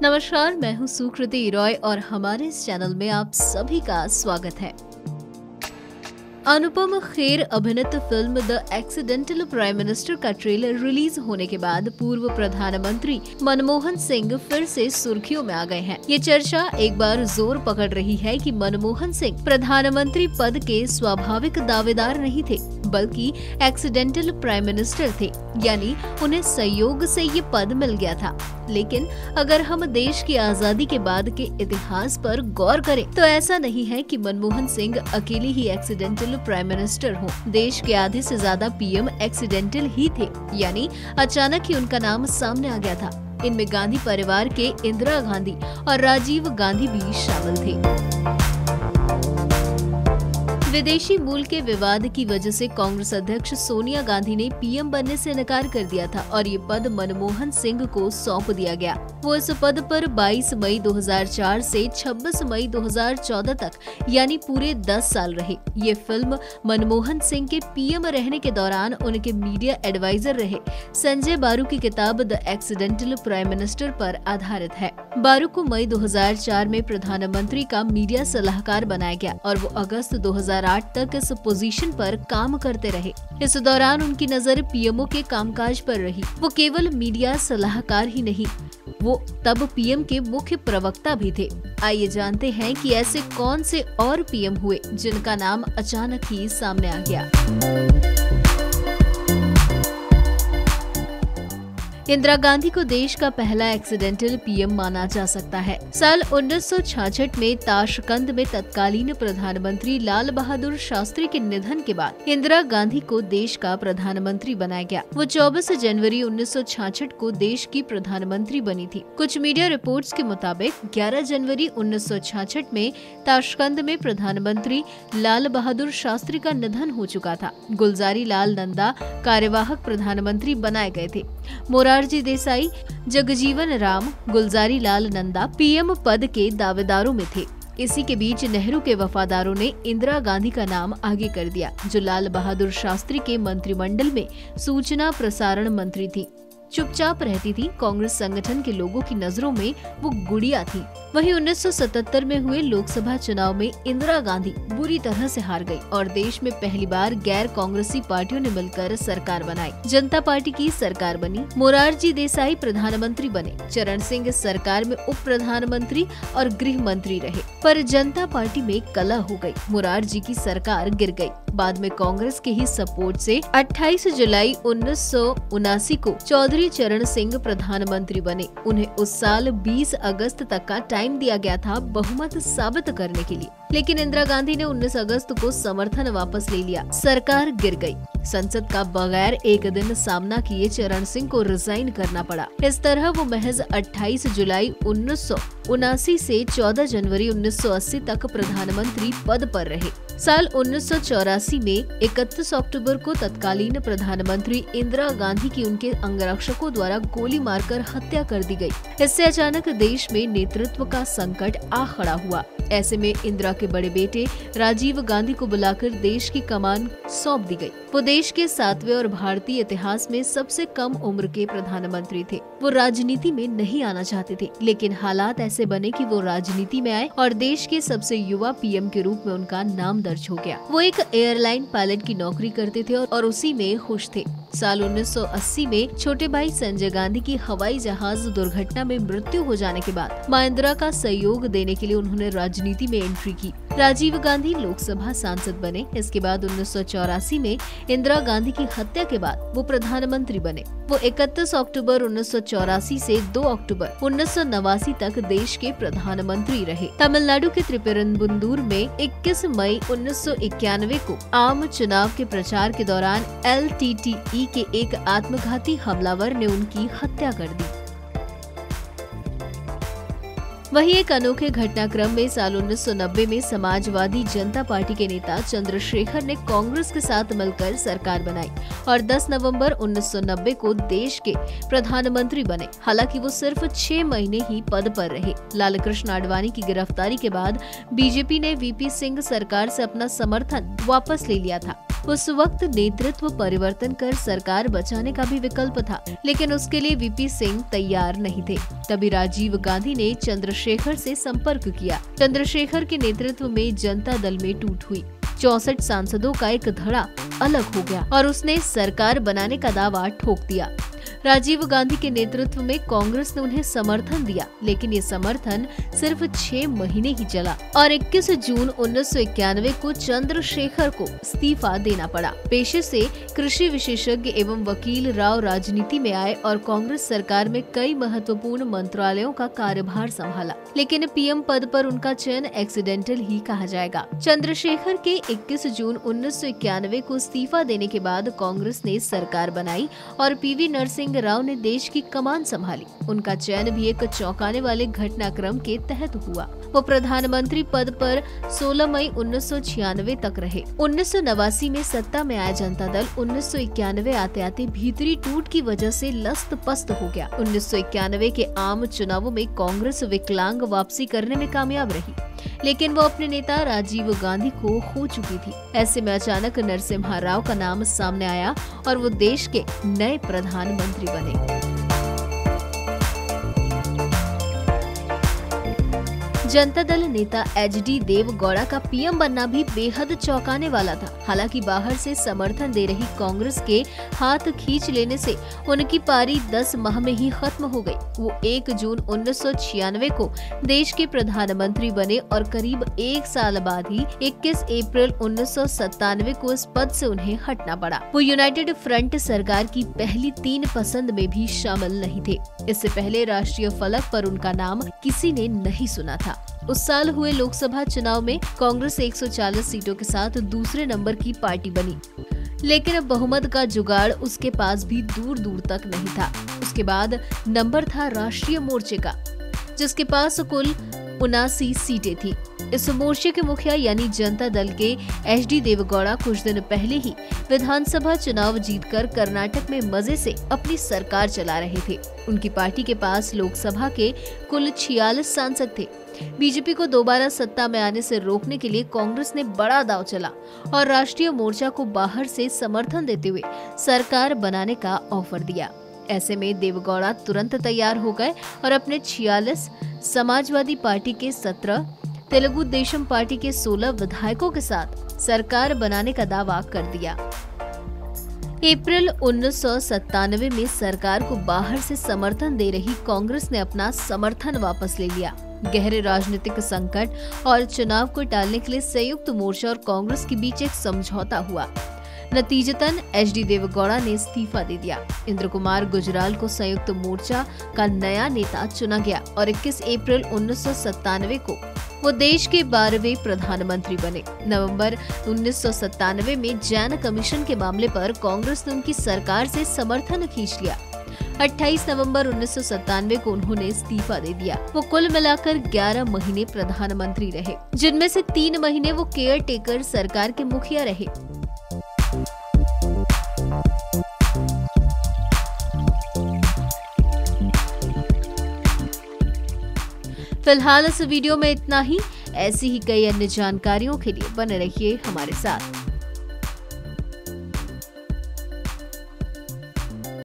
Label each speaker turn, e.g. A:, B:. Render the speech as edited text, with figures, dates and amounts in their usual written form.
A: नमस्कार, मैं हूँ सुकृति रॉय और हमारे इस चैनल में आप सभी का स्वागत है। अनुपम खेर अभिनीत film the accidental prime minister का ट्रेलर रिलीज होने के बाद पूर्व प्रधानमंत्री मनमोहन सिंह फिर से सुर्खियों में आ गए हैं। ये चर्चा एक बार जोर पकड़ रही है कि मनमोहन सिंह प्रधानमंत्री पद के स्वाभाविक दावेदार नहीं थे, बल्कि एक्सीडेंटल प्राइम मिनिस्टर थे, यानी उन्हें संयोग से ये पद मिल गया था। लेकिन अगर हम देश की आजादी के बाद के इतिहास पर गौर करें तो ऐसा नहीं है कि मनमोहन सिंह अकेले ही एक्सीडेंटल प्राइम मिनिस्टर हो। देश के आधे से ज्यादा पीएम एक्सीडेंटल ही थे, यानी अचानक ही उनका नाम सामने आ गया था। इनमें गांधी परिवार के इंदिरा गांधी और राजीव गांधी भी शामिल थे। विदेशी मूल के विवाद की वजह से कांग्रेस अध्यक्ष सोनिया गांधी ने पीएम बनने से इनकार कर दिया था और ये पद मनमोहन सिंह को सौंप दिया गया। वो इस पद पर 22 मई 2004 से 26 मई 2014 तक यानी पूरे 10 साल रहे। ये फिल्म मनमोहन सिंह के पीएम रहने के दौरान उनके मीडिया एडवाइजर रहे संजय बारू की किताब द एक्सीडेंटल प्राइम मिनिस्टर पर आधारित है। बारू को मई 2004 में प्रधानमंत्री का मीडिया सलाहकार बनाया गया और वो अगस्त 2008 तक इस पोजीशन पर काम करते रहे। इस दौरान उनकी नजर पीएमओ के कामकाज पर रही। वो केवल मीडिया सलाहकार ही नहीं, वो तब पीएम के मुख्य प्रवक्ता भी थे। आइए जानते हैं कि ऐसे कौन से और पीएम हुए जिनका नाम अचानक ही सामने आ गया। इंदिरा गांधी को देश का पहला एक्सीडेंटल पीएम माना जा सकता है। साल 1966 में ताशकंद में तत्कालीन प्रधानमंत्री लाल बहादुर शास्त्री के निधन के बाद इंदिरा गांधी को देश का प्रधानमंत्री बनाया गया। वो 24 जनवरी 1966 को देश की प्रधानमंत्री बनी थी। कुछ मीडिया रिपोर्ट्स के मुताबिक 11 जनवरी 1966 में ताशकंद में प्रधानमंत्री लाल बहादुर शास्त्री का निधन हो चुका था। गुलजारी लाल नंदा कार्यवाहक प्रधानमंत्री बनाए गए थे। मोरारजी देसाई, जगजीवन राम, गुलजारी लाल नंदा पीएम पद के दावेदारों में थे। इसी के बीच नेहरू के वफादारों ने इंदिरा गांधी का नाम आगे कर दिया, जो लाल बहादुर शास्त्री के मंत्रिमंडल में सूचना प्रसारण मंत्री थी। चुपचाप रहती थी। कांग्रेस संगठन के लोगों की नजरों में वो गुड़िया थी। वहीं 1977 में हुए लोकसभा चुनाव में इंदिरा गांधी बुरी तरह से हार गई और देश में पहली बार गैर कांग्रेसी पार्टियों ने मिलकर सरकार बनाई। जनता पार्टी की सरकार बनी। मोरारजी देसाई प्रधानमंत्री बने। चरण सिंह इस सरकार में उप प्रधानमंत्री और गृह मंत्री रहे, पर जनता पार्टी में कलह हो गई। मोरारजी की सरकार गिर गई। बाद में कांग्रेस के ही सपोर्ट से 28 जुलाई 1979 को चौधरी चरण सिंह प्रधानमंत्री बने। उन्हें उस साल 20 अगस्त तक का टाइम दिया गया था बहुमत साबित करने के लिए, लेकिन इंदिरा गांधी ने 19 अगस्त को समर्थन वापस ले लिया। सरकार गिर गई। संसद का बगैर एक दिन सामना किए चरण सिंह को रिजाइन करना पड़ा। इस तरह वो महज 28 जुलाई 1979 से 14 जनवरी 1980 तक प्रधानमंत्री पद पर रहे। साल 1984 में 31 अक्टूबर को तत्कालीन प्रधानमंत्री इंदिरा गांधी की उनके अंगरक्षकों द्वारा गोली मारकर हत्या कर दी गई। इससे अचानक देश में नेतृत्व का संकट आ खड़ा हुआ। ऐसे में इंदिरा के बड़े बेटे राजीव गांधी को बुलाकर देश की कमान सौंप दी गई। वो देश के 7वें और भारतीय इतिहास में सबसे कम उम्र के प्रधानमंत्री थे। वो राजनीति में नहीं आना चाहते थे, लेकिन हालात ऐसे बने कि वो राजनीति में आए और देश के सबसे युवा पीएम के रूप में उनका नाम दर्ज हो गया। वो एक एयरलाइन पायलट की नौकरी करते थे और उसी में खुश थे। साल 1980 में छोटे भाई संजय गांधी की हवाई जहाज दुर्घटना में मृत्यु हो जाने के बाद मां इंदिरा का सहयोग देने के लिए उन्होंने राजनीति में एंट्री की। राजीव गांधी लोकसभा सांसद बने। इसके बाद 1984 में इंदिरा गांधी की हत्या के बाद वो प्रधानमंत्री बने। वो 31 अक्टूबर 1984 से 2 अक्टूबर 1989 तक देश के प्रधानमंत्री रहे। तमिलनाडु के त्रिपेरंबुदूर में 21 मई 1991 को आम चुनाव के प्रचार के दौरान LTTE के एक आत्मघाती हमलावर ने उनकी हत्या कर दी। वहीं एक अनोखे घटनाक्रम में साल 1990 में समाजवादी जनता पार्टी के नेता चंद्रशेखर ने कांग्रेस के साथ मिलकर सरकार बनाई और 10 नवंबर 1990 को देश के प्रधानमंत्री बने। हालांकि वो सिर्फ 6 महीने ही पद पर रहे। लालकृष्ण आडवाणी की गिरफ्तारी के बाद बीजेपी ने वीपी सिंह सरकार से अपना समर्थन वापस ले लिया था। उस वक्त नेतृत्व परिवर्तन कर सरकार बचाने का भी विकल्प था, लेकिन उसके लिए वीपी सिंह तैयार नहीं थे। तभी राजीव गांधी ने चंद्रशेखर से संपर्क किया। चंद्रशेखर के नेतृत्व में जनता दल में टूट हुई। 64 सांसदों का एक धड़ा अलग हो गया और उसने सरकार बनाने का दावा ठोक दिया। राजीव गांधी के नेतृत्व में कांग्रेस ने उन्हें समर्थन दिया, लेकिन ये समर्थन सिर्फ 6 महीने ही चला और 21 जून 1991 को चंद्रशेखर को इस्तीफा देना पड़ा। पेशे से कृषि विशेषज्ञ एवं वकील राव राजनीति में आए और कांग्रेस सरकार में कई महत्वपूर्ण मंत्रालयों का कार्यभार संभाला, लेकिन पीएम पद पर उनका चयन एक्सीडेंटल ही कहा जाएगा। चंद्रशेखर के 21 जून 1991 को इस्तीफा देने के बाद कांग्रेस ने सरकार बनाई और पीवी नरसिंह राव ने देश की कमान संभाली। उनका चयन भी एक चौंकाने वाले घटनाक्रम के तहत हुआ। वो प्रधानमंत्री पद पर 16 मई 1996 तक रहे। 1989 में सत्ता में आया जनता दल 1991 आते आते भीतरी टूट की वजह से लस्त पस्त हो गया। 1991 के आम चुनावों में कांग्रेस विकलांग वापसी करने में कामयाब रही, लेकिन वो अपने नेता राजीव गांधी को खो चुकी थी। ऐसे में अचानक नरसिम्हा राव का नाम सामने आया और वो देश के नए प्रधानमंत्री बने। जनता दल नेता HD देवगौड़ा का पीएम बनना भी बेहद चौंकाने वाला था। हालांकि बाहर से समर्थन दे रही कांग्रेस के हाथ खींच लेने से उनकी पारी 10 माह में ही खत्म हो गई। वो 1 जून 1996 को देश के प्रधानमंत्री बने और करीब 1 साल बाद ही 21 अप्रैल 1997 को इस पद से उन्हें हटना पड़ा। वो यूनाइटेड फ्रंट सरकार की पहली 3 पसंद में भी शामिल नहीं थे। इससे पहले राष्ट्रीय फलक पर उनका नाम किसी ने नहीं सुना था। उस साल हुए लोकसभा चुनाव में कांग्रेस 140 सीटों के साथ दूसरे नंबर की पार्टी बनी, लेकिन अब बहुमत का जुगाड़ उसके पास भी दूर दूर तक नहीं था। उसके बाद नंबर था राष्ट्रीय मोर्चे का, जिसके पास कुल 79 सीटें थी। इस मोर्चे के मुखिया यानी जनता दल के HD देवगौड़ा कुछ दिन पहले ही विधानसभा चुनाव जीतकर कर्नाटक में मजे से अपनी सरकार चला रहे थे। उनकी पार्टी के पास लोकसभा के कुल 46 सांसद थे। बीजेपी को दोबारा सत्ता में आने से रोकने के लिए कांग्रेस ने बड़ा दांव चला और राष्ट्रीय मोर्चा को बाहर से समर्थन देते हुए सरकार बनाने का ऑफर दिया। ऐसे में देवगौड़ा तुरंत तैयार हो गए और अपने 46, समाजवादी पार्टी के 17, तेलुगु देशम पार्टी के 16 विधायकों के साथ सरकार बनाने का दावा कर दिया। अप्रैल 1997 में सरकार को बाहर से समर्थन दे रही कांग्रेस ने अपना समर्थन वापस ले लिया। गहरे राजनीतिक संकट और चुनाव को टालने के लिए संयुक्त मोर्चा और कांग्रेस के बीच एक समझौता हुआ। नतीजतन HD देवगौड़ा ने इस्तीफा दे दिया। इंद्र कुमार गुजराल को संयुक्त मोर्चा का नया नेता चुना गया और 21 अप्रैल 1997 को वो देश के 12वें प्रधानमंत्री बने। नवंबर 1997 में जैन कमीशन के मामले पर कांग्रेस ने उनकी सरकार से समर्थन खींच लिया। 28 नवंबर 1997 को उन्होंने इस्तीफा दे दिया। वो कुल मिलाकर 11 महीने प्रधानमंत्री रहे, जिनमें से 3 महीने वो केयर टेकर सरकार के मुखिया रहे। फिलहाल इस वीडियो में इतना ही। ऐसी ही कई अन्य जानकारियों के लिए बने रहिए हमारे साथ।